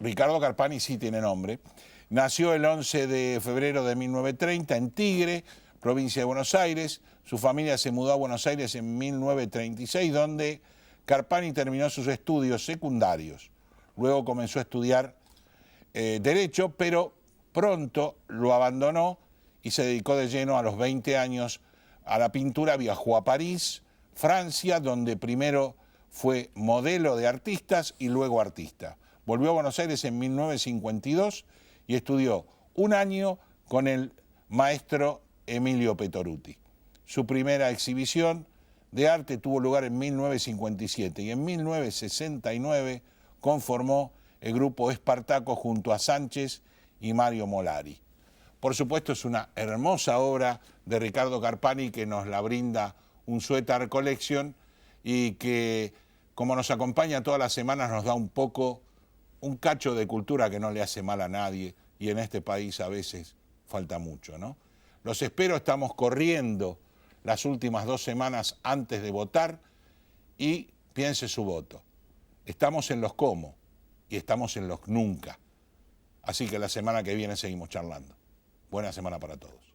Ricardo Carpani sí tiene nombre. Nació el 11 de febrero de 1930 en Tigre, provincia de Buenos Aires. Su familia se mudó a Buenos Aires en 1936, donde Carpani terminó sus estudios secundarios. Luego comenzó a estudiar Derecho, pero pronto lo abandonó y se dedicó de lleno a los 20 años a la pintura. Viajó a París, Francia, donde primero fue modelo de artistas y luego artista. Volvió a Buenos Aires en 1952 y estudió un año con el maestro Emilio Petoruti. Su primera exhibición de arte tuvo lugar en 1957 y en 1969 conformó el grupo Espartaco junto a Sánchez y Mario Molari. Por supuesto, es una hermosa obra de Ricardo Carpani que nos la brinda Unsueta Collection y que, como nos acompaña todas las semanas, nos da un cacho de cultura que no le hace mal a nadie y en este país a veces falta mucho, ¿no? Los espero, estamos corriendo las últimas 2 semanas antes de votar y piense su voto. Estamos en los cómo y estamos en los nunca. Así que la semana que viene seguimos charlando. Buena semana para todos.